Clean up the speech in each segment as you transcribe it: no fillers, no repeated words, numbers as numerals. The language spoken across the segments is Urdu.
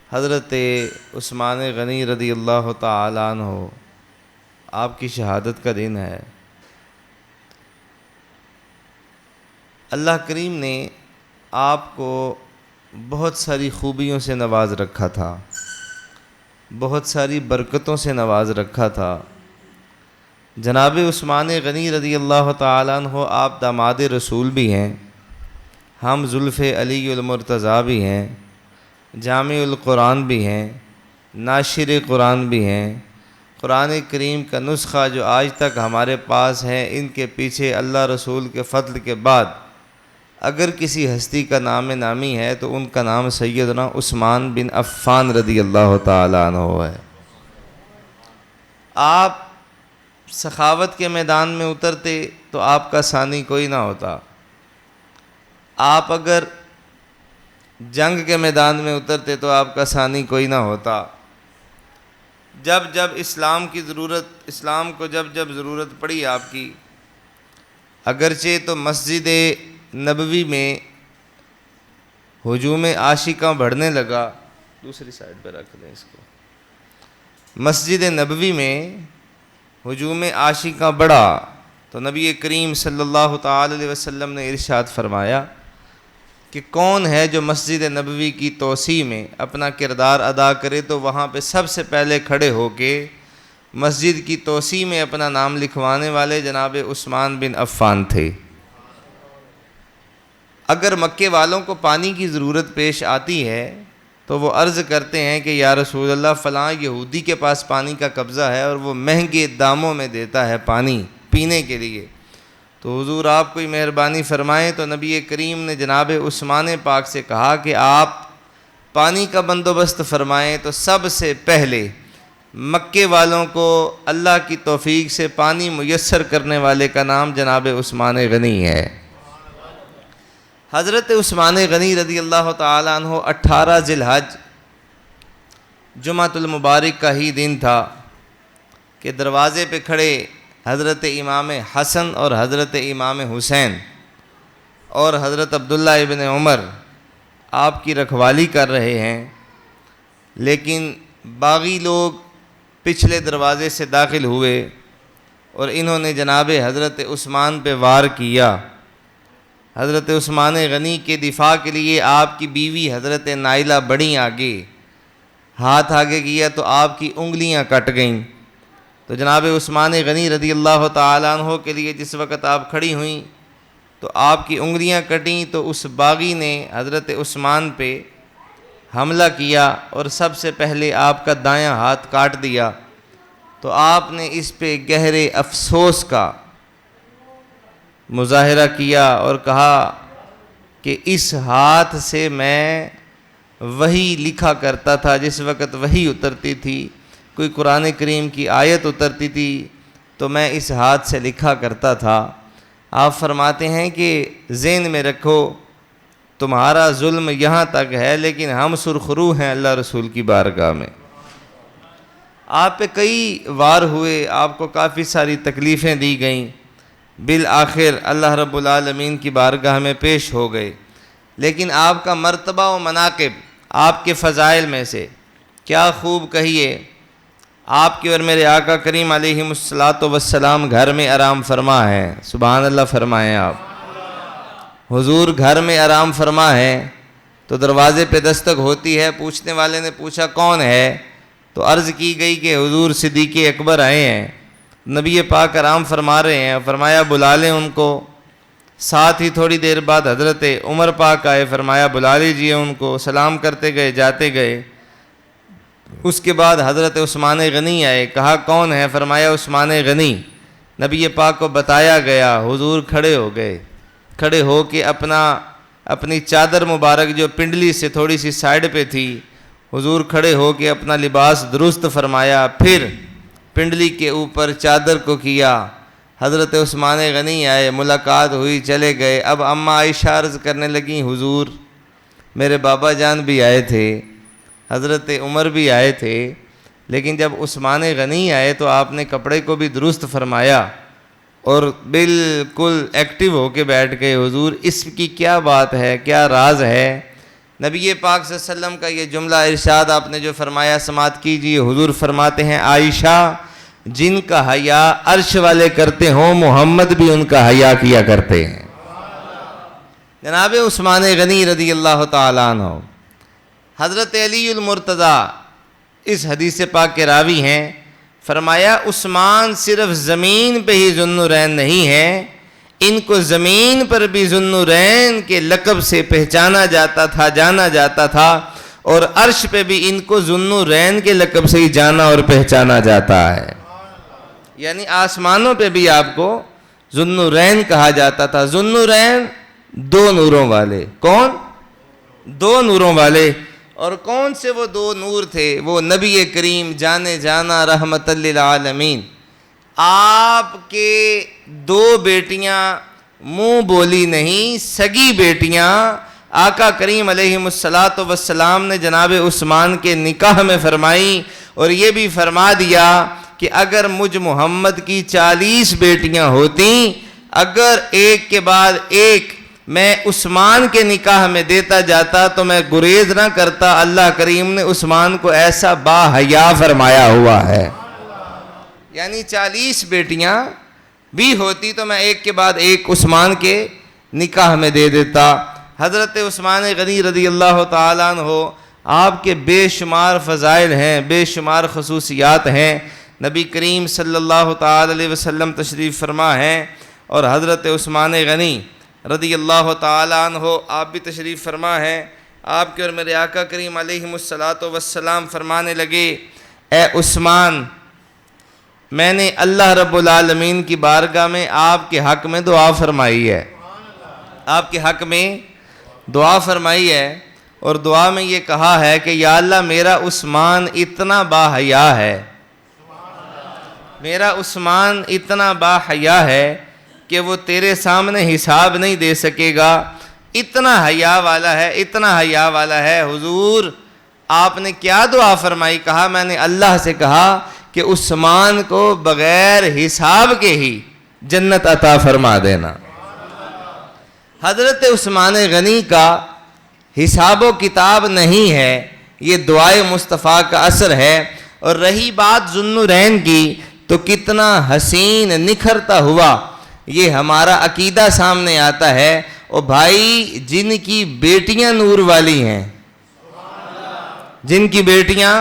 حضرت عثمان غنی رضی اللہ تعالیٰ عنہ آپ کی شہادت کا دن ہے۔ اللہ کریم نے آپ کو بہت ساری خوبیوں سے نواز رکھا تھا، بہت ساری برکتوں سے نواز رکھا تھا۔ جناب عثمان غنی رضی اللہ تعالیٰ عنہ آپ داماد رسول بھی ہیں، ہم زلف علی المرتضیٰ بھی ہیں، جامع القرآن بھی ہیں، ناشر قرآن بھی ہیں۔ قرآن کریم کا نسخہ جو آج تک ہمارے پاس ہے، ان کے پیچھے اللہ رسول کے فضل کے بعد اگر کسی ہستی کا نام نامی ہے تو ان کا نام سیدنا عثمان بن عفان رضی اللہ تعالیٰ عنہ ہے۔ آپ سخاوت کے میدان میں اترتے تو آپ کا ثانی کوئی نہ ہوتا، آپ اگر جنگ کے میدان میں اترتے تو آپ کا ثانی کوئی نہ ہوتا۔ جب جب اسلام کو جب جب ضرورت پڑی آپ کی، اگرچہ تو مسجد نبوی میں ہجوم عاشقاں بڑھنے لگا، دوسری سائڈ پہ رکھ لیں اس کو، مسجد نبوی میں ہجوم عاشقاں بڑھا تو نبی کریم صلی اللہ تعالی علیہ وسلم نے ارشاد فرمایا کہ کون ہے جو مسجد نبوی کی توسیع میں اپنا کردار ادا کرے، تو وہاں پہ سب سے پہلے کھڑے ہو کے مسجد کی توسیع میں اپنا نام لکھوانے والے جناب عثمان بن عفان تھے۔ اگر مکے والوں کو پانی کی ضرورت پیش آتی ہے تو وہ عرض کرتے ہیں کہ یا رسول اللہ فلاں یہودی کے پاس پانی کا قبضہ ہے اور وہ مہنگے داموں میں دیتا ہے پانی پینے کے لیے، تو حضور آپ کوئی مہربانی فرمائیں۔ تو نبی کریم نے جناب عثمان پاک سے کہا کہ آپ پانی کا بندوبست فرمائیں، تو سب سے پہلے مکے والوں کو اللہ کی توفیق سے پانی میسر کرنے والے کا نام جناب عثمان غنی ہے۔ حضرت عثمان غنی رضی اللہ تعالیٰ عنہ 18 ذی الحج جمعۃ المبارک کا ہی دن تھا کہ دروازے پہ کھڑے حضرت امام حسن اور حضرت امام حسین اور حضرت عبداللہ ابن عمر آپ کی رکھوالی کر رہے ہیں، لیکن باغی لوگ پچھلے دروازے سے داخل ہوئے اور انہوں نے جناب حضرت عثمان پہ وار کیا۔ حضرت عثمان غنی کے دفاع کے لیے آپ کی بیوی حضرت نائلہ بڑھیں آگے، ہاتھ آگے کیا تو آپ کی انگلیاں کٹ گئیں۔ تو جناب عثمان غنی رضی اللہ تعالیٰ عنہ کے لیے جس وقت آپ کھڑی ہوئیں تو آپ کی انگلیاں کٹیں، تو اس باغی نے حضرت عثمان پہ حملہ کیا اور سب سے پہلے آپ کا دایاں ہاتھ کاٹ دیا۔ تو آپ نے اس پہ گہرے افسوس کا مظاہرہ کیا اور کہا کہ اس ہاتھ سے میں وحی لکھا کرتا تھا، جس وقت وحی اترتی تھی، کوئی قرآن کریم کی آیت اترتی تھی تو میں اس ہاتھ سے لکھا کرتا تھا۔ آپ فرماتے ہیں کہ ذہن میں رکھو تمہارا ظلم یہاں تک ہے، لیکن ہم سرخرو ہیں اللہ رسول کی بارگاہ میں۔ آپ پہ کئی وار ہوئے، آپ کو کافی ساری تکلیفیں دی گئیں، بالآخر اللہ رب العالمین کی بارگاہ میں پیش ہو گئے۔ لیکن آپ کا مرتبہ و مناقب، آپ کے فضائل میں سے کیا خوب کہیے، آپ کی اور میرے آقا کریم علیہ السلام گھر میں آرام فرما ہے، سبحان اللہ فرمائیں آپ۔ حضور گھر میں آرام فرما ہے تو دروازے پہ دستک ہوتی ہے، پوچھنے والے نے پوچھا کون ہے، تو عرض کی گئی کہ حضور صدیق اکبر آئے ہیں، نبی پاک آرام فرما رہے ہیں، فرمایا بلا لیں ان کو۔ ساتھ ہی تھوڑی دیر بعد حضرت عمر پاک آئے، فرمایا بلا لیجئے ان کو، سلام کرتے گئے جاتے گئے۔ اس کے بعد حضرت عثمان غنی آئے، کہا کون ہے، فرمایا عثمان غنی، نبی پاک کو بتایا گیا، حضور کھڑے ہو گئے، کھڑے ہو کے اپنی چادر مبارک جو پنڈلی سے تھوڑی سی سائڈ پہ تھی، حضور کھڑے ہو کے اپنا لباس درست فرمایا، پھر پنڈلی کے اوپر چادر کو کیا۔ حضرت عثمان غنی آئے، ملاقات ہوئی، چلے گئے۔ اب اماں عائشہ عرض کرنے لگیں حضور میرے بابا جان بھی آئے تھے، حضرت عمر بھی آئے تھے، لیکن جب عثمان غنی آئے تو آپ نے کپڑے کو بھی درست فرمایا اور بالکل ایکٹیو ہو کے بیٹھ گئے، حضور اس کی کیا بات ہے، کیا راز ہے؟ نبی پاک صلی اللہ علیہ وسلم کا یہ جملہ ارشاد آپ نے جو فرمایا سماعت کیجیے. حضور فرماتے ہیں عائشہ جن کا حیا عرش والے کرتے ہوں محمد بھی ان کا حیا کیا کرتے ہیں. جناب عثمان غنی رضی اللہ تعالیٰ عنہ حضرت علی المرتضیٰ اس حدیث پاک کے راوی ہیں. فرمایا عثمان صرف زمین پہ ہی ذو النورین نہیں ہے، ان کو زمین پر بھی ذو النورین کے لقب سے پہچانا جاتا تھا، جانا جاتا تھا، اور عرش پہ بھی ان کو ذو النورین کے لقب سے ہی جانا اور پہچانا جاتا ہے. یعنی آسمانوں پہ بھی آپ کو ذو النورین کہا جاتا تھا. ذو النورین دو نوروں والے. کون؟ دو نوروں والے. اور کون سے وہ دو نور تھے؟ وہ نبی کریم جانے جانا رحمت للعالمین. آپ کے دو بیٹیاں منہ بولی نہیں، سگی بیٹیاں آقا کریم علیہ السلام نے جناب عثمان کے نکاح میں فرمائی، اور یہ بھی فرما دیا کہ اگر مجھ محمد کی 40 بیٹیاں ہوتیں، اگر ایک کے بعد ایک میں عثمان کے نکاح میں دیتا جاتا تو میں گریز نہ کرتا. اللہ کریم نے عثمان کو ایسا با حیا فرمایا ہوا ہے. یعنی 40 بیٹیاں بھی ہوتی تو میں ایک کے بعد ایک عثمان کے نکاح میں دے دیتا. حضرت عثمان غنی رضی اللہ تعالیٰ عنہ آپ کے بے شمار فضائل ہیں، بے شمار خصوصیات ہیں. نبی کریم صلی اللہ تعالیٰ علیہ وسلم تشریف فرما ہیں، اور حضرت عثمان غنی رضی اللہ تعالیٰ عنہ آپ بھی تشریف فرما ہیں. آپ کے اور میرے آقا کریم علیہ السلام فرمانے لگے اے عثمان، میں نے اللہ رب العالمین کی بارگاہ میں آپ کے حق میں دعا فرمائی ہے. آپ کے حق میں دعا فرمائی ہے، اور دعا میں یہ کہا ہے کہ یا اللہ میرا عثمان اتنا با حیا ہے، میرا عثمان اتنا با حیا ہے کہ وہ تیرے سامنے حساب نہیں دے سکے گا. اتنا حیا والا ہے، اتنا حیا والا ہے. حضور آپ نے کیا دعا فرمائی؟ کہا میں نے اللہ سے کہا کہ عثمان کو بغیر حساب کے ہی جنت عطا فرما دینا. حضرت عثمان غنی کا حساب و کتاب نہیں ہے، یہ دعائے مصطفیٰ کا اثر ہے. اور رہی بات ذو النورین کی تو کتنا حسین نکھرتا ہوا یہ ہمارا عقیدہ سامنے آتا ہے. اور بھائی جن کی بیٹیاں نور والی ہیں، جن کی بیٹیاں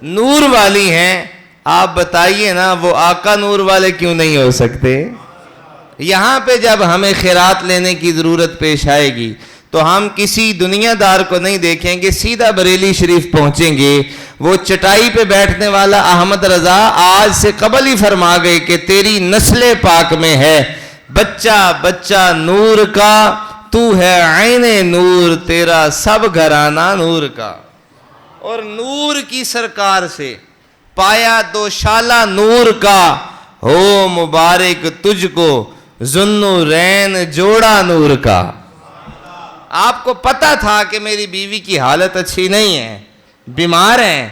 نور والی ہیں، آپ بتائیے نا وہ آقا نور والے کیوں نہیں ہو سکتے؟ یہاں پہ جب ہمیں خیرات لینے کی ضرورت پیش آئے گی تو ہم کسی دنیا دار کو نہیں دیکھیں گے، سیدھا بریلی شریف پہنچیں گے. وہ چٹائی پہ بیٹھنے والا احمد رضا آج سے قبل ہی فرما گئے کہ تیری نسل پاک میں ہے بچہ بچہ نور کا، تو ہے عین نور، تیرا سب گھرانہ نور کا. اور نور کی سرکار سے پایا دو شالہ نور کا، ہو مبارک تجھ کو ذو النورین جوڑا نور کا. آپ کو پتا تھا کہ میری بیوی کی حالت اچھی نہیں ہے، بیمار ہیں،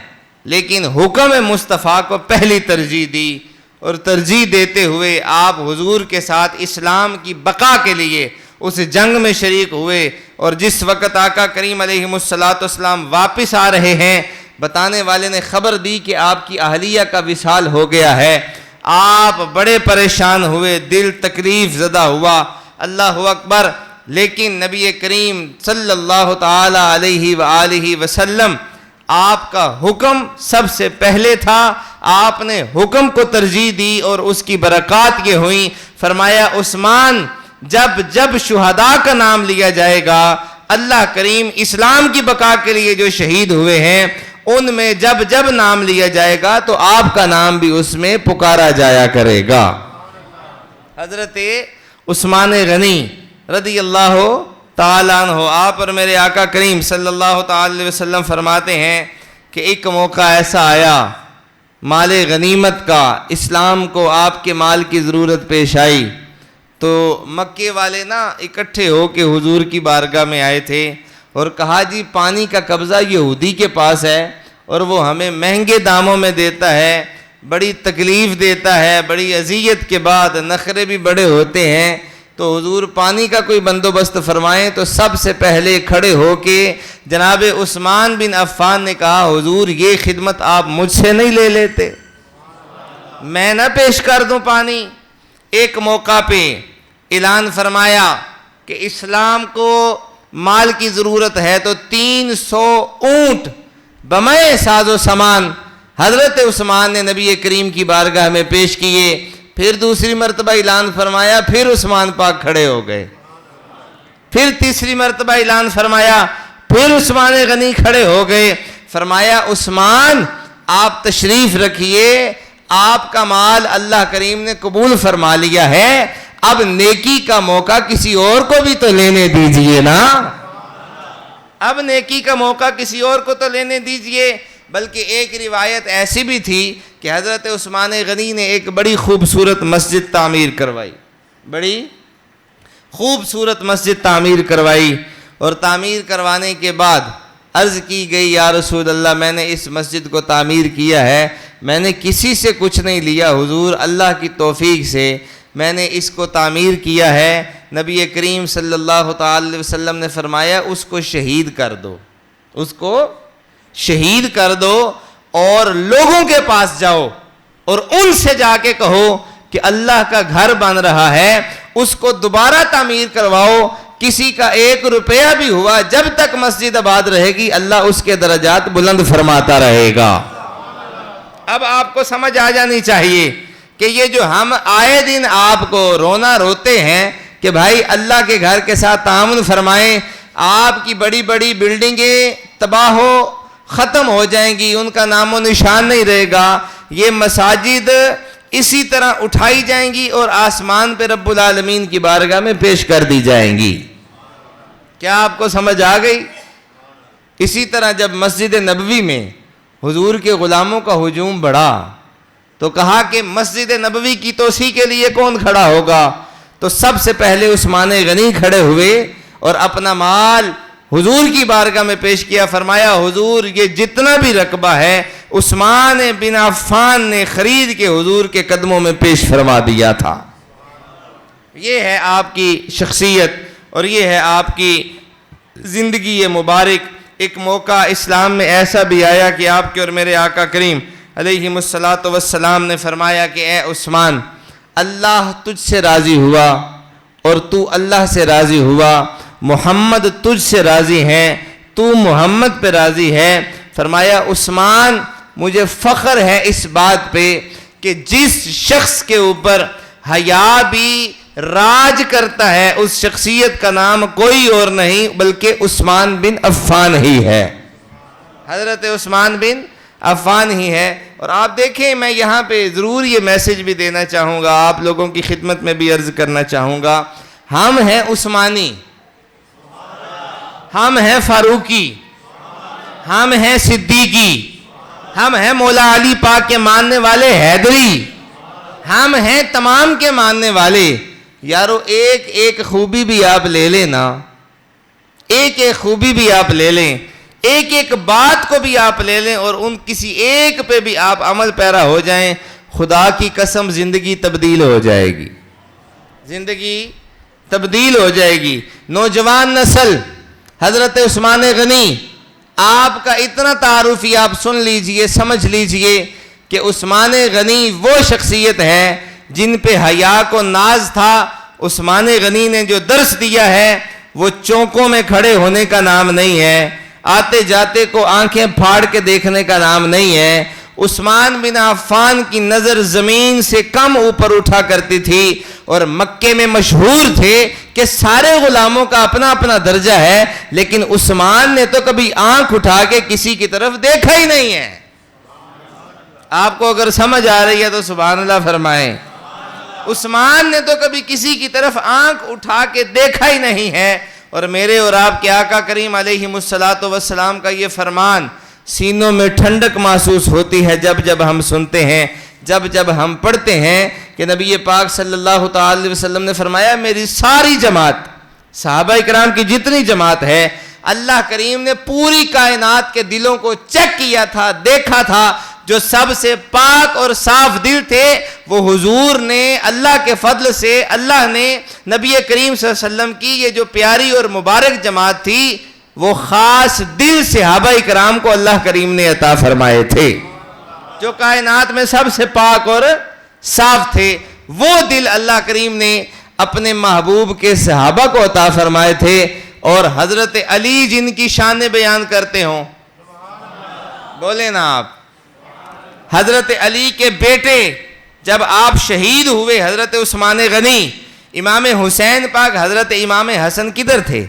لیکن حکم مصطفیٰ کو پہلی ترجیح دی، اور ترجیح دیتے ہوئے آپ حضور کے ساتھ اسلام کی بقا کے لیے اس جنگ میں شریک ہوئے. اور جس وقت آقا کریم علیہ السلام واپس آ رہے ہیں، بتانے والے نے خبر دی کہ آپ کی اہلیہ کا وصال ہو گیا ہے. آپ بڑے پریشان ہوئے، دل تکلیف زدہ ہوا. اللہ اکبر. لیکن نبی کریم صلی اللہ تعالی علیہ وآلہ وسلم آپ کا حکم سب سے پہلے تھا. آپ نے حکم کو ترجیح دی اور اس کی برکات یہ ہوئیں. فرمایا عثمان جب جب شہداء کا نام لیا جائے گا، اللہ کریم اسلام کی بقا کے لیے جو شہید ہوئے ہیں ان میں جب جب نام لیا جائے گا تو آپ کا نام بھی اس میں پکارا جایا کرے گا. حضرت عثمان غنی رضی اللہ تعالیٰ عنہ آپ اور میرے آقا کریم صلی اللہ تعالی علیہ وسلم فرماتے ہیں کہ ایک موقع ایسا آیا مال غنیمت کا، اسلام کو آپ کے مال کی ضرورت پیش آئی تو مکے والے نا اکٹھے ہو کے حضور کی بارگاہ میں آئے تھے اور کہا جی پانی کا قبضہ یہودی کے پاس ہے اور وہ ہمیں مہنگے داموں میں دیتا ہے، بڑی تکلیف دیتا ہے، بڑی اذیت کے بعد نخرے بھی بڑے ہوتے ہیں، تو حضور پانی کا کوئی بندوبست فرمائیں تو سب سے پہلے کھڑے ہو کے جناب عثمان بن عفان نے کہا حضور یہ خدمت آپ مجھ سے نہیں لے لیتے، میں نہ پیش کر دوں پانی؟ ایک موقع پہ اعلان فرمایا کہ اسلام کو مال کی ضرورت ہے تو 300 اونٹ بمائے ساز و سامان حضرت عثمان نے نبی کریم کی بارگاہ میں پیش کیے۔ پھر دوسری مرتبہ اعلان فرمایا، پھر عثمان پاک کھڑے ہو گئے۔ پھر تیسری مرتبہ اعلان فرمایا، پھر عثمان غنی کھڑے ہو گئے۔ فرمایا عثمان آپ تشریف رکھیے، آپ کا مال اللہ کریم نے قبول فرما لیا ہے، اب نیکی کا موقع کسی اور کو بھی تو لینے دیجئے نا، اب نیکی کا موقع کسی اور کو تو لینے دیجئے۔ بلکہ ایک روایت ایسی بھی تھی کہ حضرت عثمان غنی نے ایک بڑی خوبصورت مسجد تعمیر کروائی، بڑی خوبصورت مسجد تعمیر کروائی، اور تعمیر کروانے کے بعد عرض کی گئی یا رسول اللہ میں نے اس مسجد کو تعمیر کیا ہے، میں نے کسی سے کچھ نہیں لیا حضور، اللہ کی توفیق سے میں نے اس کو تعمیر کیا ہے۔ نبی کریم صلی اللہ تعالی علیہ وسلم نے فرمایا اس کو شہید کر دو، اس کو شہید کر دو، اور لوگوں کے پاس جاؤ اور ان سے جا کے کہو کہ اللہ کا گھر بن رہا ہے، اس کو دوبارہ تعمیر کرواؤ، کسی کا 1 روپیہ بھی ہوا جب تک مسجد آباد رہے گی اللہ اس کے درجات بلند فرماتا رہے گا۔ اب آپ کو سمجھ آ جانی چاہیے کہ یہ جو ہم آئے دن آپ کو رونا روتے ہیں کہ بھائی اللہ کے گھر کے ساتھ تعاون فرمائیں، آپ کی بڑی بڑی بلڈنگیں تباہ و ختم ہو جائیں گی، ان کا نام و نشان نہیں رہے گا، یہ مساجد اسی طرح اٹھائی جائیں گی اور آسمان پہ رب العالمین کی بارگاہ میں پیش کر دی جائیں گی۔ کیا آپ کو سمجھ آ گئی؟ اسی طرح جب مسجد نبوی میں حضور کے غلاموں کا ہجوم بڑھا تو کہا کہ مسجد نبوی کی توسیع کے لیے کون کھڑا ہوگا؟ تو سب سے پہلے عثمان غنی کھڑے ہوئے اور اپنا مال حضور کی بارگاہ میں پیش کیا۔ فرمایا حضور یہ جتنا بھی رقبہ ہے عثمان بن عفان نے خرید کے حضور کے قدموں میں پیش فرما دیا تھا۔ یہ ہے آپ کی شخصیت اور یہ ہے آپ کی زندگی مبارک۔ ایک موقع اسلام میں ایسا بھی آیا کہ آپ کے اور میرے آقا کریم علیہ السلام نے فرمایا کہ اے عثمان اللہ تجھ سے راضی ہوا اور تو اللہ سے راضی ہوا، محمد تجھ سے راضی ہیں، تو محمد پہ راضی ہے۔ فرمایا عثمان مجھے فخر ہے اس بات پہ کہ جس شخص کے اوپر حیا بھی راج کرتا ہے اس شخصیت کا نام کوئی اور نہیں بلکہ عثمان بن عفان ہی ہے، حضرت عثمان بن عفان ہی ہے۔ اور آپ دیکھیں میں یہاں پہ ضرور یہ میسج بھی دینا چاہوں گا، آپ لوگوں کی خدمت میں بھی عرض کرنا چاہوں گا، ہم ہیں عثمانی، ہم ہیں فاروقی، ہم ہیں صدیقی، ہم ہیں مولا علی پاک کے ماننے والے حیدری، ہم ہیں تمام کے ماننے والے۔ یارو ایک ایک خوبی بھی آپ لے لیں نا، ایک ایک خوبی بھی آپ لے لیں، ایک ایک بات کو بھی آپ لے لیں اور ان کسی ایک پہ بھی آپ عمل پیرا ہو جائیں، خدا کی قسم زندگی تبدیل ہو جائے گی، زندگی تبدیل ہو جائے گی۔ نوجوان نسل حضرت عثمان غنی آپ کا اتنا تعارف ہی آپ سن لیجئے، سمجھ لیجئے کہ عثمان غنی وہ شخصیت ہے جن پہ حیا کو ناز تھا۔ عثمان غنی نے جو درس دیا ہے وہ چوکوں میں کھڑے ہونے کا نام نہیں ہے، آتے جاتے کو آنکھیں پھاڑ کے دیکھنے کا نام نہیں ہے۔ عثمان بن عفان کی نظر زمین سے کم اوپر اٹھا کرتی تھی اور مکے میں مشہور تھے کہ سارے غلاموں کا اپنا اپنا درجہ ہے، لیکن عثمان نے تو کبھی آنکھ اٹھا کے کسی کی طرف دیکھا ہی نہیں ہے۔ آپ کو اگر سمجھ آ رہی ہے تو سبحان اللہ فرمائیں۔ عثمان نے تو کبھی کسی کی طرف آنکھ اٹھا کے دیکھا ہی نہیں ہے، اور میرے اور آپ کے آقا کریم علیہ السلام کا یہ فرمان سینوں میں ٹھنڈک محسوس ہوتی ہے جب جب ہم سنتے ہیں، جب جب ہم پڑھتے ہیں کہ نبی پاک صلی اللہ تعالی وسلم نے فرمایا میری ساری جماعت، صحابہ اکرام کی جتنی جماعت ہے، اللہ کریم نے پوری کائنات کے دلوں کو چیک کیا تھا، دیکھا تھا، جو سب سے پاک اور صاف دل تھے، وہ حضور نے اللہ کے فضل سے، اللہ نے نبی کریم صلی اللہ علیہ وسلم کی یہ جو پیاری اور مبارک جماعت تھی، وہ خاص دل صحابہ کرام کو اللہ کریم نے عطا فرمائے تھے، جو کائنات میں سب سے پاک اور صاف تھے۔ وہ دل اللہ کریم نے اپنے محبوب کے صحابہ کو عطا فرمائے تھے۔ اور حضرت علی جن کی شان بیان کرتے ہوں، بولے نا آپ، حضرت علی کے بیٹے جب آپ شہید ہوئے، حضرت عثمان غنی، امام حسین پاک، حضرت امام حسن کدھر تھے؟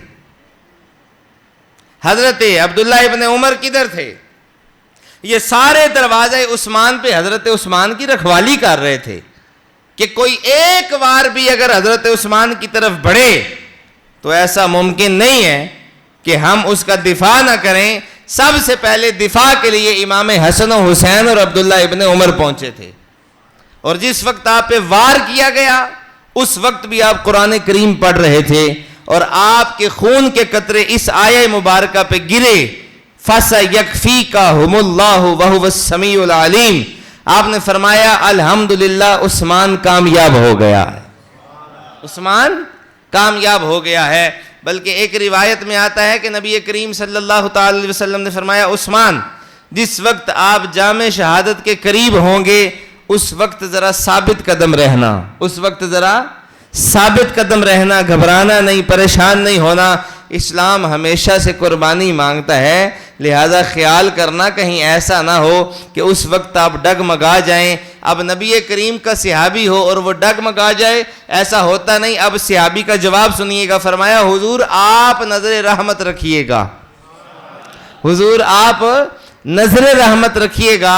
حضرت عبداللہ ابن عمر کدھر تھے؟ یہ سارے دروازے عثمان پہ حضرت عثمان کی رکھوالی کر رہے تھے کہ کوئی ایک بار بھی اگر حضرت عثمان کی طرف بڑھے تو ایسا ممکن نہیں ہے کہ ہم اس کا دفاع نہ کریں۔ سب سے پہلے دفاع کے لیے امام حسن و حسین اور عبداللہ ابن عمر پہنچے تھے، اور جس وقت آپ پہ وار کیا گیا اس وقت بھی آپ قرآن کریم پڑھ رہے تھے، اور آپ کے خون کے قطرے اس آیہ مبارکہ پہ گرے، فَسَيَكْفِيكَهُمُ اللَّهُ وَهُوَ السَّمِيعُ الْعَلِيمُ۔ آپ نے فرمایا الحمدللہ عثمان کامیاب ہو گیا ہے، عثمان کامیاب ہو گیا ہے۔ بلکہ ایک روایت میں آتا ہے کہ نبی کریم صلی اللہ تعالی علیہ وسلم نے فرمایا عثمان، جس وقت آپ جام شہادت کے قریب ہوں گے اس وقت ذرا ثابت قدم رہنا، اس وقت ذرا ثابت قدم رہنا، گھبرانا نہیں، پریشان نہیں ہونا۔ اسلام ہمیشہ سے قربانی مانگتا ہے، لہذا خیال کرنا کہیں ایسا نہ ہو کہ اس وقت آپ ڈگمگا جائیں۔ اب نبی کریم کا صحابی ہو اور وہ ڈگمگا جائے، ایسا ہوتا نہیں۔ اب صحابی کا جواب سنیے گا، فرمایا حضور آپ نظر رحمت رکھیے گا، حضور آپ نظر رحمت رکھیے گا،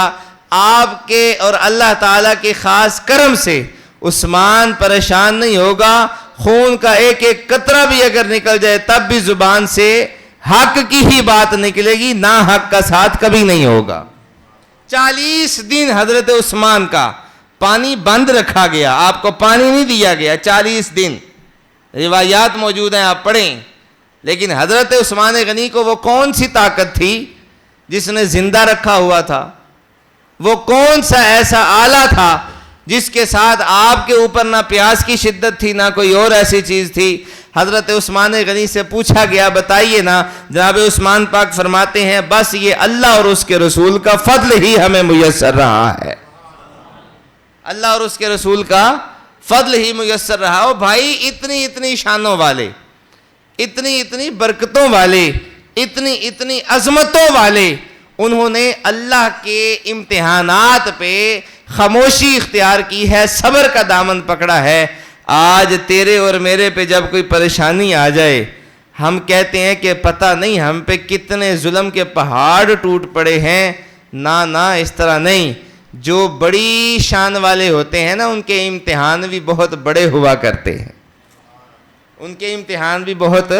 آپ کے اور اللہ تعالیٰ کے خاص کرم سے عثمان پریشان نہیں ہوگا۔ خون کا ایک ایک قطرہ بھی اگر نکل جائے تب بھی زبان سے حق کی ہی بات نکلے گی، نہ حق کا ساتھ کبھی نہیں ہوگا۔ 40 دن حضرت عثمان کا پانی بند رکھا گیا، آپ کو پانی نہیں دیا گیا 40 دن، روایات موجود ہیں آپ پڑھیں۔ لیکن حضرت عثمان غنی کو وہ کون سی طاقت تھی جس نے زندہ رکھا ہوا تھا؟ وہ کون سا ایسا آلہ تھا جس کے ساتھ آپ کے اوپر نہ پیاس کی شدت تھی نہ کوئی اور ایسی چیز تھی؟ حضرت عثمان غنی سے پوچھا گیا بتائیے نا، جناب عثمان پاک فرماتے ہیں بس یہ اللہ اور اس کے رسول کا فضل ہی ہمیں میسر رہا ہے، اللہ اور اس کے رسول کا فضل ہی میسر رہا۔ او بھائی، اتنی اتنی شانوں والے، اتنی اتنی برکتوں والے، اتنی اتنی عظمتوں والے، انہوں نے اللہ کے امتحانات پہ خاموشی اختیار کی ہے، صبر کا دامن پکڑا ہے۔ آج تیرے اور میرے پہ جب کوئی پریشانی آ جائے، ہم کہتے ہیں کہ پتہ نہیں ہم پہ کتنے ظلم کے پہاڑ ٹوٹ پڑے ہیں۔ نہ اس طرح نہیں، جو بڑی شان والے ہوتے ہیں نا ان کے امتحان بھی بہت بڑے ہوا کرتے ہیں، ان کے امتحان بھی بہت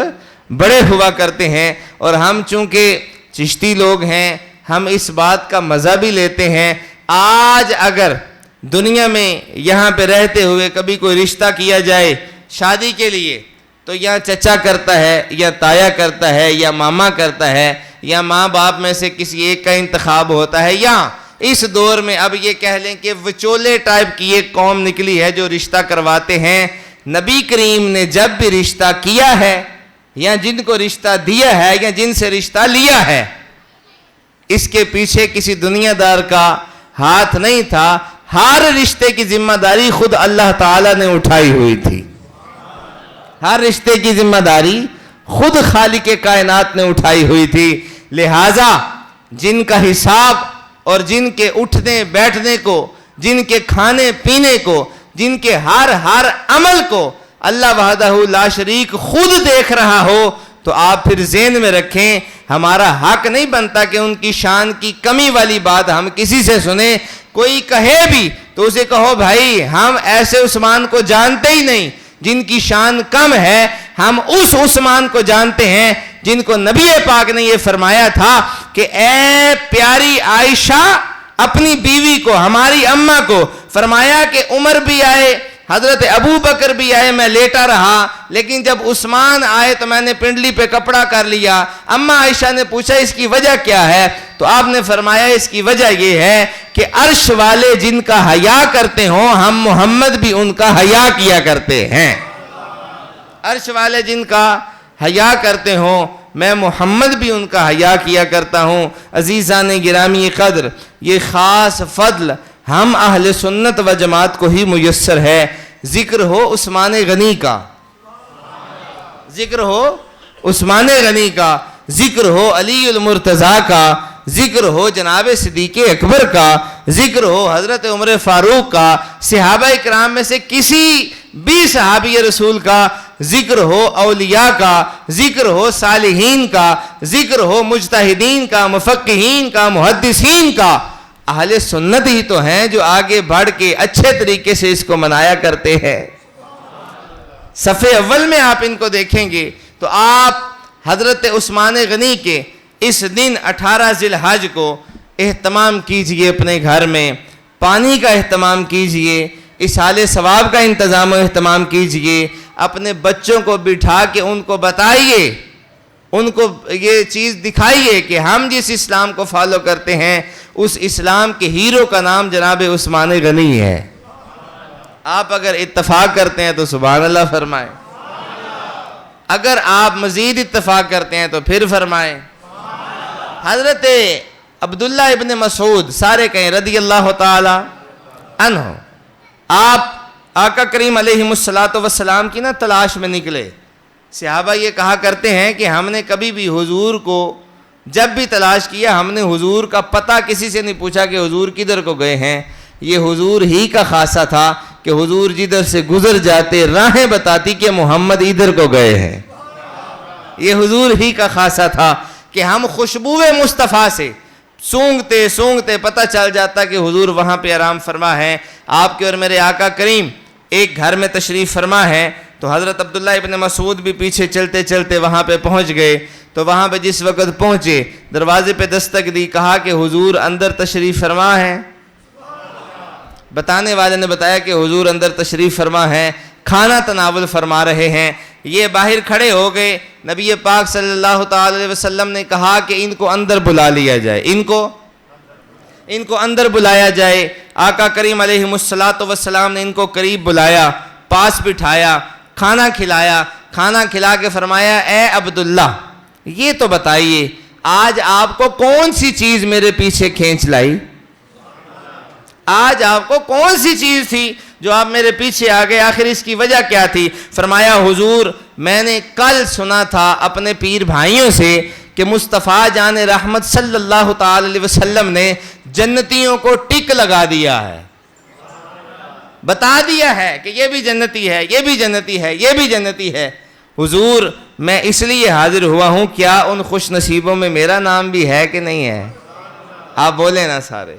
بڑے ہوا کرتے ہیں۔ اور ہم چونکہ چشتی لوگ ہیں، ہم اس بات کا مزہ بھی لیتے ہیں۔ آج اگر دنیا میں یہاں پہ رہتے ہوئے کبھی کوئی رشتہ کیا جائے شادی کے لیے، تو یا چچا کرتا ہے یا تایا کرتا ہے یا ماما کرتا ہے یا ماں باپ میں سے کسی ایک کا انتخاب ہوتا ہے، یا اس دور میں اب یہ کہہ لیں کہ وچولے ٹائپ کی ایک قوم نکلی ہے جو رشتہ کرواتے ہیں۔ نبی کریم نے جب بھی رشتہ کیا ہے یا جن کو رشتہ دیا ہے یا جن سے رشتہ لیا ہے، اس کے پیچھے کسی دنیا دار کا ہاتھ نہیں تھا۔ ہر رشتے کی ذمہ داری خود اللہ تعالیٰ نے اٹھائی ہوئی تھی، ہر رشتے کی ذمہ داری خود خالق کائنات نے اٹھائی ہوئی تھی۔ لہٰذا جن کا حساب اور جن کے اٹھنے بیٹھنے کو، جن کے کھانے پینے کو، جن کے ہر عمل کو اللہ وحدہ لا شریک خود دیکھ رہا ہو، تو آپ پھر ذہن میں رکھیں ہمارا حق نہیں بنتا کہ ان کی شان کی کمی والی بات ہم کسی سے سنیں۔ کوئی کہے بھی تو اسے کہو بھائی ہم ایسے عثمان کو جانتے ہی نہیں جن کی شان کم ہے، ہم اس عثمان کو جانتے ہیں جن کو نبی پاک نے یہ فرمایا تھا کہ اے پیاری عائشہ، اپنی بیوی کو، ہماری اماں کو فرمایا کہ عمر بھی آئے، حضرت ابو بکر بھی آئے، میں لیٹا رہا، لیکن جب عثمان آئے تو میں نے پنڈلی پہ کپڑا کر لیا۔ اماں عائشہ نے پوچھا اس کی وجہ کیا ہے؟ تو آپ نے فرمایا اس کی وجہ یہ ہے کہ عرش والے جن کا حیا کرتے ہوں ہم محمد بھی ان کا حیا کیا کرتے ہیں. عرش والے جن کا حیا کرتے ہوں میں محمد بھی ان کا حیا کیا کرتا ہوں. عزیزان گرامی قدر، یہ خاص فضل ہم اہل سنت و جماعت کو ہی میسر ہے. ذکر ہو عثمان غنی کا، ذکر ہو عثمان غنی کا، ذکر ہو علی المرتضیٰ کا، ذکر ہو جناب صدیق اکبر کا، ذکر ہو حضرت عمر فاروق کا، صحابہ اکرام میں سے کسی بھی صحابی رسول کا، ذکر ہو اولیاء کا، ذکر ہو صالحین کا، ذکر ہو مجتہدین کا، مفقہین کا، محدثین کا. اہل سنت ہی تو ہیں جو آگے بڑھ کے اچھے طریقے سے اس کو منایا کرتے ہیں. صفحے اول میں آپ ان کو دیکھیں گے تو آپ حضرت عثمان غنی کے اس دن 18 ذی الحج کو اہتمام کیجئے. اپنے گھر میں پانی کا اہتمام کیجئے، اصحال ثواب کا انتظام و اہتمام کیجئے. اپنے بچوں کو بٹھا کے ان کو بتائیے، ان کو یہ چیز دکھائیے کہ ہم جس اسلام کو فالو کرتے ہیں اس اسلام کے ہیرو کا نام جناب عثمان غنی ہے. آپ اگر اتفاق کرتے ہیں تو سبحان اللہ فرمائیں، اگر آپ مزید اتفاق کرتے ہیں تو پھر فرمائیں. حضرت عبداللہ ابن مسعود، سارے کہیں رضی اللہ تعالی عنہ، آپ آقا کریم علیہ السلام کی تلاش میں نکلے. صحابہ یہ کہا کرتے ہیں کہ ہم نے کبھی بھی حضور کو جب بھی تلاش کیا ہم نے حضور کا پتہ کسی سے نہیں پوچھا کہ حضور کدھر کو گئے ہیں. یہ حضور ہی کا خاصہ تھا کہ حضور جدھر سے گزر جاتے راہیں بتاتی کہ محمد ادھر کو گئے ہیں. یہ حضور ہی کا خاصہ تھا کہ ہم خوشبو مصطفیٰ سے سونگتے سونگتے پتہ چل جاتا کہ حضور وہاں پہ آرام فرما ہے. آپ کے اور میرے آقا کریم ایک گھر میں تشریف فرما ہے تو حضرت عبداللہ ابن مسعود بھی پیچھے چلتے چلتے وہاں پہ پہنچ گئے. تو وہاں پہ جس وقت پہنچے دروازے پہ دستک دی، کہا کہ حضور اندر تشریف فرما ہے. بتانے والے نے بتایا کہ حضور اندر تشریف فرما ہے، کھانا تناول فرما رہے ہیں. یہ باہر کھڑے ہو گئے. نبی پاک صلی اللہ تعالی علیہ وسلم نے کہا کہ ان کو اندر بلا لیا جائے، ان کو اندر بلایا جائے. آقا کریم علیہ السلام نے ان کو قریب بلایا، پاس بٹھایا، کھانا کھلایا. کھانا کھلا کے فرمایا اے عبداللہ یہ تو بتائیے آج آپ کو کون سی چیز میرے پیچھے کھینچ لائی؟ آج آپ کو کون سی چیز تھی جو آپ میرے پیچھے آ گئے؟ آخر اس کی وجہ کیا تھی؟ فرمایا حضور میں نے کل سنا تھا اپنے پیر بھائیوں سے کہ مصطفیٰ جان رحمت صلی اللہ تعالی علیہ وسلم نے جنتیوں کو ٹک لگا دیا ہے، بتا دیا ہے کہ یہ بھی جنتی ہے، یہ بھی جنتی ہے، یہ بھی جنتی ہے. حضور میں اس لیے حاضر ہوا ہوں، کیا ان خوش نصیبوں میں میرا نام بھی ہے کہ نہیں ہے؟ آپ بولیں نا سارے،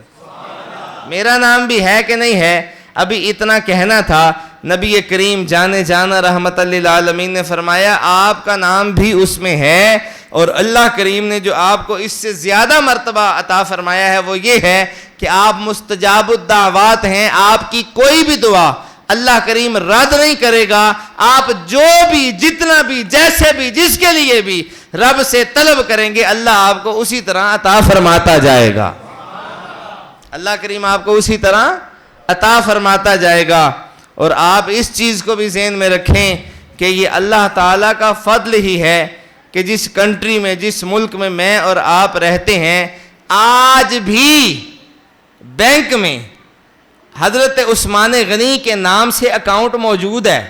میرا نام بھی ہے کہ نہیں ہے؟ ابھی اتنا کہنا تھا. نبی کریم جانے جانا رحمت للعالمین نے فرمایا آپ کا نام بھی اس میں ہے، اور اللہ کریم نے جو آپ کو اس سے زیادہ مرتبہ عطا فرمایا ہے وہ یہ ہے کہ آپ مستجاب الدعوات ہیں. آپ کی کوئی بھی دعا اللہ کریم رد نہیں کرے گا. آپ جو بھی جتنا بھی جیسے بھی جس کے لیے بھی رب سے طلب کریں گے اللہ آپ کو اسی طرح عطا فرماتا جائے گا. اللہ کریم آپ کو اسی طرح عطا فرماتا جائے گا. اور آپ اس چیز کو بھی ذہن میں رکھیں کہ یہ اللہ تعالیٰ کا فضل ہی ہے کہ جس کنٹری میں جس ملک میں میں اور آپ رہتے ہیں آج بھی بینک میں حضرت عثمان غنی کے نام سے اکاؤنٹ موجود ہے،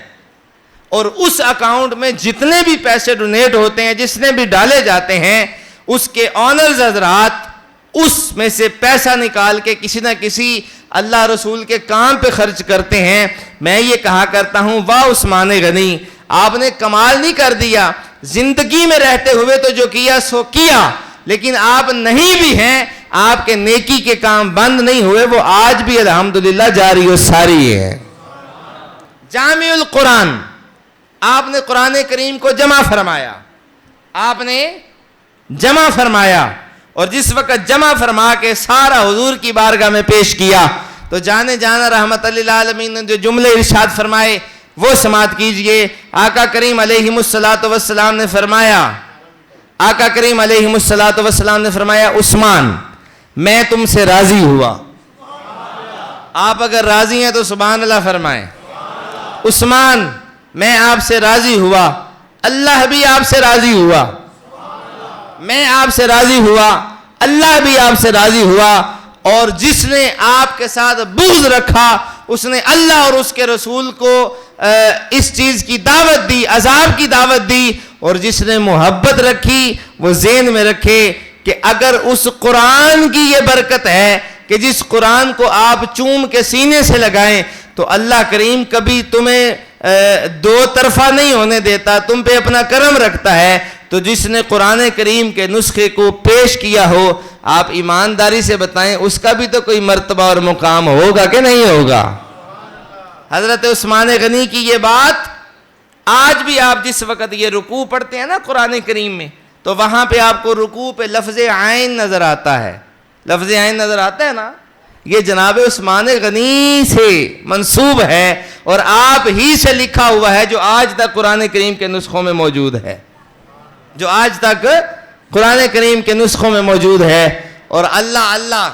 اور اس اکاؤنٹ میں جتنے بھی پیسے ڈونیٹ ہوتے ہیں جتنے بھی ڈالے جاتے ہیں اس کے آنرز حضرات اس میں سے پیسہ نکال کے کسی نہ کسی اللہ رسول کے کام پہ خرچ کرتے ہیں. میں یہ کہا کرتا ہوں واہ عثمان غنی، آپ نے کمال نہیں کر دیا. زندگی میں رہتے ہوئے تو جو کیا سو کیا، لیکن آپ نہیں بھی ہیں، آپ کے نیکی کے کام بند نہیں ہوئے، وہ آج بھی الحمدللہ جاری و ساری ہے. جامع القرآن، آپ نے قرآن کریم کو جمع فرمایا، آپ نے جمع فرمایا، اور جس وقت جمع فرما کے سارا حضور کی بارگاہ میں پیش کیا تو جانے جانا رحمت للعالمین نے جو جملے ارشاد فرمائے وہ سماعت کیجئے. آقا کریم علیہ السلام نے فرمایا آقا کریم علیہ الصلوۃ والسلام نے فرمایا عثمان میں تم سے راضی ہوا. آپ اگر راضی ہیں تو سبحان اللہ فرمائیں. عثمان میں آپ سے راضی ہوا, اللہ بھی آپ سے راضی ہوا. میں آپ سے راضی ہوا, اللہ بھی آپ سے راضی ہوا. اور جس نے آپ کے ساتھ بغض رکھا اس نے اللہ اور اس کے رسول کو اس چیز کی دعوت دی, عذاب کی دعوت دی. اور جس نے محبت رکھی وہ ذہن میں رکھے کہ اگر اس قرآن کی یہ برکت ہے کہ جس قرآن کو آپ چوم کے سینے سے لگائیں تو اللہ کریم کبھی تمہیں دو طرفہ نہیں ہونے دیتا, تم پہ اپنا کرم رکھتا ہے. تو جس نے قرآن کریم کے نسخے کو پیش کیا ہو, آپ ایمانداری سے بتائیں اس کا بھی تو کوئی مرتبہ اور مقام ہوگا کہ نہیں ہوگا. حضرت عثمان غنی کی یہ بات آج بھی آپ جس وقت یہ رکوع پڑھتے ہیں نا قرآن کریم میں, تو وہاں پہ آپ کو رکوع پہ لفظ عین نظر آتا ہے. لفظ عین نظر آتا ہے نا, یہ جناب عثمان غنی سے منسوب ہے اور آپ ہی سے لکھا ہوا ہے جو آج تک قرآن کریم کے نسخوں میں موجود ہے, جو آج تک قرآن کریم کے نسخوں میں موجود ہے. اور اللہ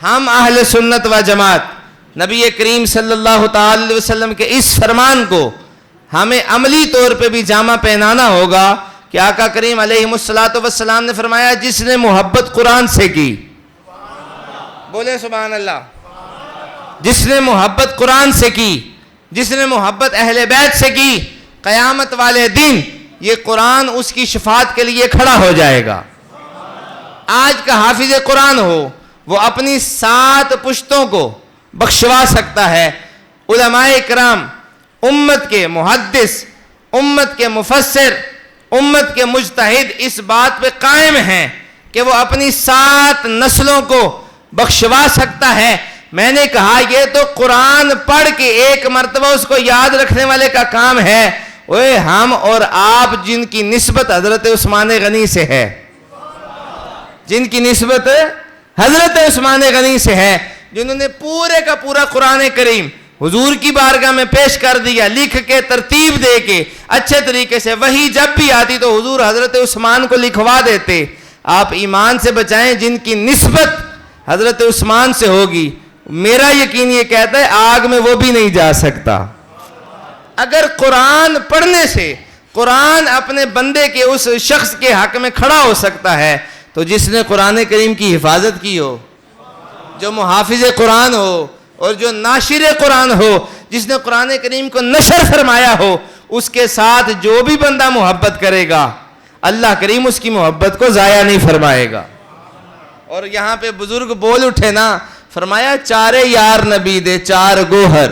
ہم اہل سنت و جماعت نبی کریم صلی اللہ تعالی علیہ وسلم کے اس فرمان کو ہمیں عملی طور پہ بھی جامہ پہنانا ہوگا کہ آقا کریم علیہ الصلوۃ والسلام نے فرمایا جس نے محبت قرآن سے کی, بولے سبحان اللہ, جس نے محبت قرآن سے کی, جس نے محبت اہل بیت سے کی, قیامت والے دن یہ قرآن اس کی شفاعت کے لیے کھڑا ہو جائے گا. آج کا حافظ قرآن ہو وہ اپنی 7 پشتوں کو بخشوا سکتا ہے. علماء کرام امت کے محدث, امت کے مفسر, امت کے مجتہد اس بات پہ قائم ہیں کہ وہ اپنی 7 نسلوں کو بخشوا سکتا ہے. میں نے کہا یہ تو قرآن پڑھ کے ایک مرتبہ اس کو یاد رکھنے والے کا کام ہے. اوے ہم اور آپ جن کی نسبت حضرت عثمان غنی سے ہے, جن کی نسبت حضرت عثمان غنی سے ہے, جنہوں نے پورے کا پورا قرآن کریم حضور کی بارگاہ میں پیش کر دیا, لکھ کے ترتیب دے کے اچھے طریقے سے. وہی جب بھی آتی تو حضور حضرت عثمان کو لکھوا دیتے. آپ ایمان سے بچائیں جن کی نسبت حضرت عثمان سے ہوگی, میرا یقین یہ کہتا ہے آگ میں وہ بھی نہیں جا سکتا. اگر قرآن پڑھنے سے قرآن اپنے بندے کے اس شخص کے حق میں کھڑا ہو سکتا ہے تو جس نے قرآن کریم کی حفاظت کی ہو, جو محافظ قرآن ہو اور جو ناشر قرآن ہو, جس نے قرآن کریم کو نشر فرمایا ہو, اس کے ساتھ جو بھی بندہ محبت کرے گا اللہ کریم اس کی محبت کو ضائع نہیں فرمائے گا. اور یہاں پہ بزرگ بول اٹھے نا, فرمایا 4 یار نبی دے 4 گوہر.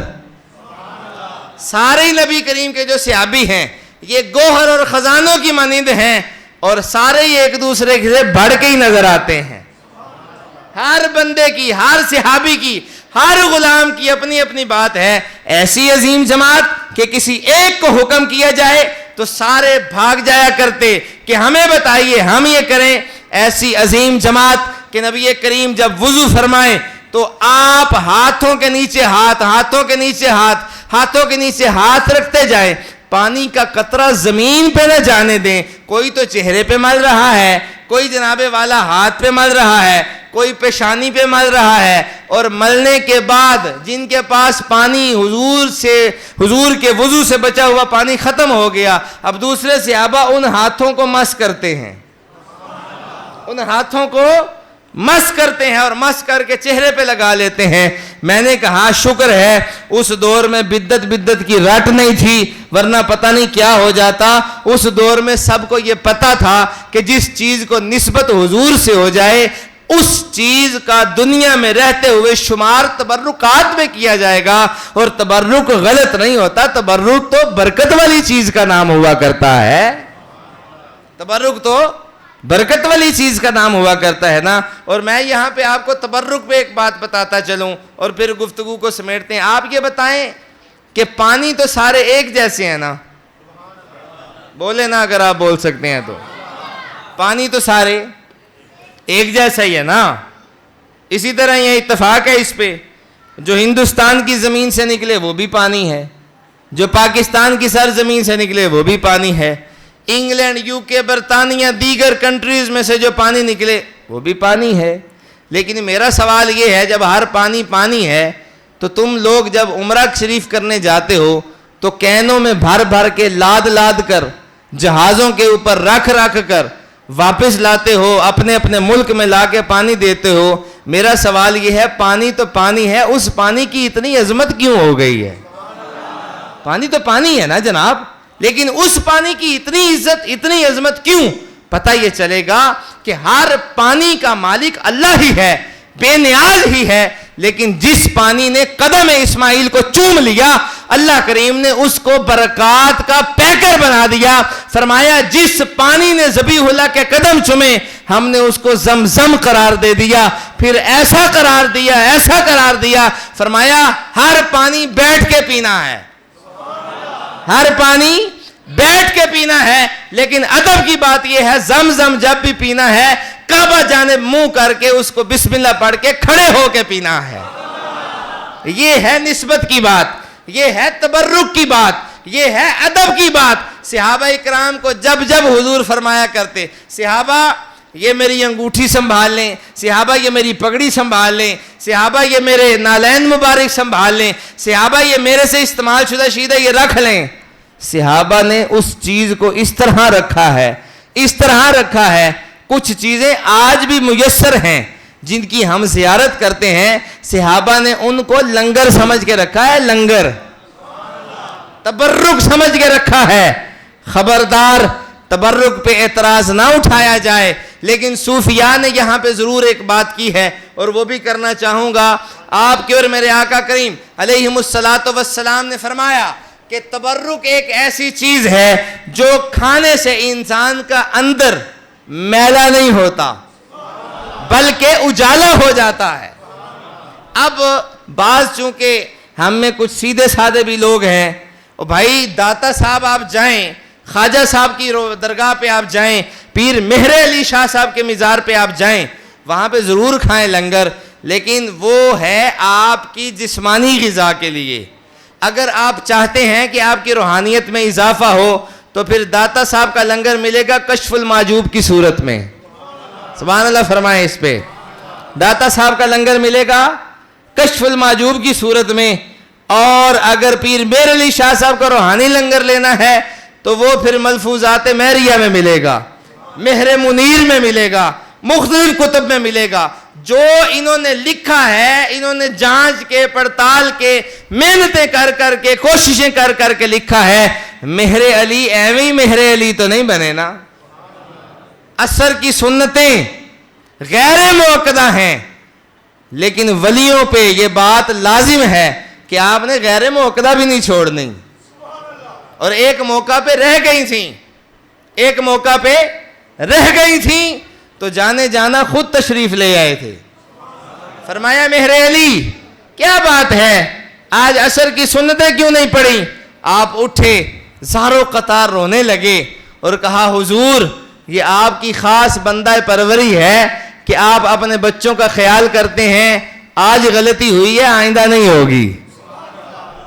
سارے نبی کریم کے جو صحابی ہیں یہ گوہر اور خزانوں کی مانند ہیں اور سارے یہ ایک دوسرے سے بڑھ کے ہی نظر آتے ہیں. ہر بندے کی, ہر صحابی کی, ہر غلام کی اپنی اپنی بات ہے. ایسی عظیم جماعت کہ کسی ایک کو حکم کیا جائے تو سارے بھاگ جایا کرتے کہ ہمیں بتائیے ہم یہ کریں. ایسی عظیم جماعت کہ نبی کریم جب وضو فرمائیں تو آپ ہاتھوں کے نیچے ہاتھ, ہاتھوں کے نیچے ہاتھ, ہاتھوں کے نیچے ہاتھ رکھتے جائیں, پانی کا قطرہ زمین پہ نہ جانے دیں. کوئی تو چہرے پہ مل رہا ہے, کوئی جناب والا ہاتھ پہ مل رہا ہے, کوئی پیشانی پہ مل رہا ہے. اور ملنے کے بعد جن کے پاس پانی حضور کے وضو سے بچا ہوا پانی ختم ہو گیا, اب دوسرے صحابہ ان ہاتھوں کو مس کرتے ہیں, ان ہاتھوں کو مس کرتے ہیں اور مس کر کے چہرے پہ لگا لیتے ہیں. میں نے کہا شکر ہے اس دور میں بدت کی رٹ نہیں تھی, ورنہ پتہ نہیں کیا ہو جاتا. اس دور میں سب کو یہ پتا تھا کہ جس چیز کو نسبت حضور سے ہو جائے اس چیز کا دنیا میں رہتے ہوئے شمار تبرکات میں کیا جائے گا. اور تبرک غلط نہیں ہوتا, تبرک تو برکت والی چیز کا نام ہوا کرتا ہے. تبرک تو برکت والی چیز کا نام ہوا کرتا ہے نا. اور میں یہاں پہ آپ کو تبرک پہ ایک بات بتاتا چلوں اور پھر گفتگو کو سمیٹتے ہیں. آپ یہ بتائیں کہ پانی تو سارے ایک جیسے ہیں نا, بولے نا اگر آپ بول سکتے ہیں تو. پانی تو سارے ایک جیسا ہی ہے نا. اسی طرح یہ اتفاق ہے اس پہ, جو ہندوستان کی زمین سے نکلے وہ بھی پانی ہے, جو پاکستان کی سرزمین سے نکلے وہ بھی پانی ہے. انگلینڈ، UK، برطانیہ، دیگر کنٹریز میں سے جو پانی نکلے وہ بھی پانی ہے. لیکن میرا سوال یہ ہے، جب ہر پانی پانی ہے تو تم لوگ جب عمرہ شریف کرنے جاتے ہو تو کینوں میں بھر بھر کے لاد لاد کر جہازوں کے اوپر رکھ رکھ کر واپس لاتے ہو، اپنے اپنے ملک میں لا کے پانی دیتے ہو. میرا سوال یہ ہے، پانی تو پانی ہے، اس پانی کی اتنی عظمت کیوں ہو گئی ہے؟ پانی تو پانی ہے نا جناب، لیکن اس پانی کی اتنی عزت، اتنی عظمت کیوں؟ پتہ یہ چلے گا کہ ہر پانی کا مالک اللہ ہی ہے، بے نیاز ہی ہے. لیکن جس پانی نے قدم اسماعیل کو چوم لیا، اللہ کریم نے اس کو برکات کا پیکر بنا دیا. فرمایا جس پانی نے ذبیح اللہ کے قدم چومے ہم نے اس کو زمزم قرار دے دیا. پھر ایسا قرار دیا، ایسا قرار دیا، فرمایا ہر پانی بیٹھ کے پینا ہے، ہر پانی بیٹھ کے پینا ہے. لیکن ادب کی بات یہ ہے، زمزم جب بھی پینا ہے کعبہ جانب منہ کر کے اس کو بسم اللہ پڑھ کے کھڑے ہو کے پینا ہے. یہ ہے نسبت کی بات، یہ ہے تبرک کی بات، یہ ہے ادب کی بات. صحابہ اکرام کو جب جب حضور فرمایا کرتے، صحابہ یہ میری انگوٹھی سنبھال لیں، صحابہ یہ میری پگڑی سنبھال لیں، صحابہ یہ میرے نالین مبارک سنبھال لیں، صحابہ یہ میرے سے استعمال شدہ شیدہ یہ رکھ لیں. صحابہ نے اس چیز کو اس طرح رکھا ہے، اس طرح رکھا ہے. کچھ چیزیں آج بھی میسر ہیں جن کی ہم زیارت کرتے ہیں، صحابہ نے ان کو لنگر سمجھ کے رکھا ہے، لنگر تبرک سمجھ کے رکھا ہے. خبردار تبرک پہ اعتراض نہ اٹھایا جائے. لیکن صوفیاء نے یہاں پہ ضرور ایک بات کی ہے اور وہ بھی کرنا چاہوں گا. آپ کے اور میرے آقا کریم علیہ الصلاۃ والسلام نے فرمایا کہ تبرک ایک ایسی چیز ہے جو کھانے سے انسان کا اندر میلا نہیں ہوتا بلکہ اجالا ہو جاتا ہے. اب بعض چونکہ ہم میں کچھ سیدھے سادے بھی لوگ ہیں، اور بھائی داتا صاحب آپ جائیں، خواجہ صاحب کی درگاہ پہ آپ جائیں، پیر مہر علی شاہ صاحب کے مزار پہ آپ جائیں، وہاں پہ ضرور کھائیں لنگر، لیکن وہ ہے آپ کی جسمانی غذا کے لیے. اگر آپ چاہتے ہیں کہ آپ کی روحانیت میں اضافہ ہو تو پھر داتا صاحب کا لنگر ملے گا کشف المعجوب کی صورت میں. سبحان اللہ فرمائیں اس پہ. داتا صاحب کا لنگر ملے گا کشف المعجوب کی صورت میں. اور اگر پیر مہر علی شاہ صاحب کا روحانی لنگر لینا ہے تو وہ پھر ملفوظات مہریہ میں ملے گا، مہر منیر میں ملے گا، مختلف کتب میں ملے گا. جو انہوں نے لکھا ہے، انہوں نے جانچ کے پڑتال کے محنتیں کر کر کے کوششیں کر کر کے لکھا ہے. مہر علی ایویں مہر علی تو نہیں بنے نا. اثر کی سنتیں غیر موقدہ ہیں، لیکن ولیوں پہ یہ بات لازم ہے کہ آپ نے غیر موقدہ بھی نہیں چھوڑنی. اور ایک موقع پہ رہ گئی تھیں، ایک موقع پہ رہ گئی تھیں تو جانے جانا خود تشریف لے آئے تھے. فرمایا مہر علی کیا بات ہے، آج عصر کی سنتیں کیوں نہیں پڑھی؟ آپ اٹھے، زارو قطار رونے لگے اور کہا حضور یہ آپ کی خاص بندہ پروری ہے کہ آپ اپنے بچوں کا خیال کرتے ہیں. آج غلطی ہوئی ہے، آئندہ نہیں ہوگی.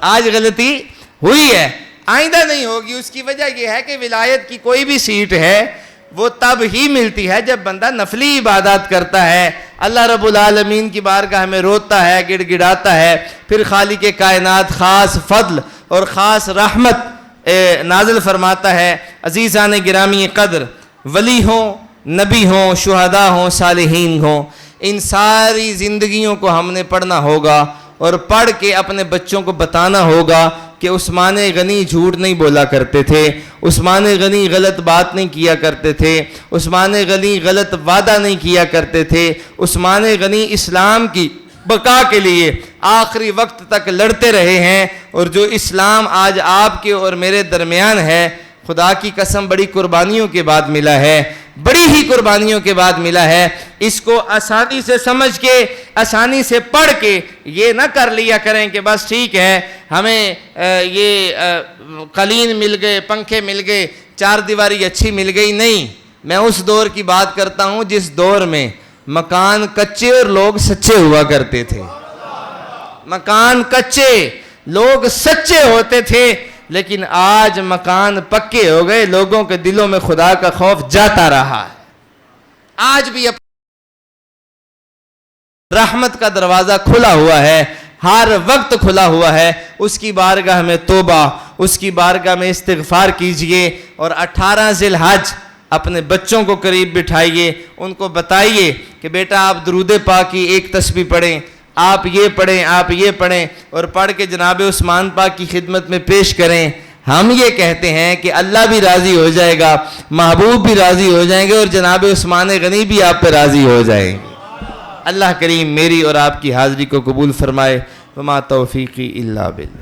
آج غلطی ہوئی ہے، آئندہ نہیں ہوگی. اس کی وجہ یہ ہے کہ ولایت کی کوئی بھی سیٹ ہے وہ تب ہی ملتی ہے جب بندہ نفلی عبادات کرتا ہے، اللہ رب العالمین کی بارگاہ میں روتا ہے، گڑ گڑاتا ہے، پھر خالق کائنات خاص فضل اور خاص رحمت نازل فرماتا ہے. عزیزان گرامی قدر، ولی ہوں، نبی ہوں، شہداء ہوں، صالحین ہوں، ان ساری زندگیوں کو ہم نے پڑھنا ہوگا اور پڑھ کے اپنے بچوں کو بتانا ہوگا کہ عثمان غنی جھوٹ نہیں بولا کرتے تھے، عثمان غنی غلط بات نہیں کیا کرتے تھے، عثمان غنی غلط وعدہ نہیں کیا کرتے تھے. عثمان غنی اسلام کی بقا کے لیے آخری وقت تک لڑتے رہے ہیں. اور جو اسلام آج آپ کے اور میرے درمیان ہے، خدا کی قسم بڑی قربانیوں کے بعد ملا ہے، بڑی ہی قربانیوں کے بعد ملا ہے. اس کو آسانی سے سمجھ کے، آسانی سے پڑھ کے یہ نہ کر لیا کریں کہ بس ٹھیک ہے ہمیں یہ قالین مل گئے، پنکھے مل گئے، چار دیواری اچھی مل گئی. نہیں، میں اس دور کی بات کرتا ہوں جس دور میں مکان کچے اور لوگ سچے ہوا کرتے تھے. مکان کچے، لوگ سچے ہوتے تھے، لیکن آج مکان پکے ہو گئے، لوگوں کے دلوں میں خدا کا خوف جاتا رہا ہے۔ آج بھی رحمت کا دروازہ کھلا ہوا ہے، ہر وقت کھلا ہوا ہے۔ اس کی بارگاہ میں توبہ، اس کی بارگاہ میں استغفار کیجئے، اور 18 ذی الحج اپنے بچوں کو قریب بٹھائیے، ان کو بتائیے کہ بیٹا آپ درود پاک کی ایک تسبیح پڑھیں، آپ یہ پڑھیں، آپ یہ پڑھیں، اور پڑھ کے جناب عثمان پاک کی خدمت میں پیش کریں۔ ہم یہ کہتے ہیں کہ اللہ بھی راضی ہو جائے گا، محبوب بھی راضی ہو جائیں گے، اور جناب عثمان غنی بھی آپ پہ راضی ہو جائیں گے۔ اللہ کریم میری اور آپ کی حاضری کو قبول فرمائے۔ وما توفیقی الا باللہ۔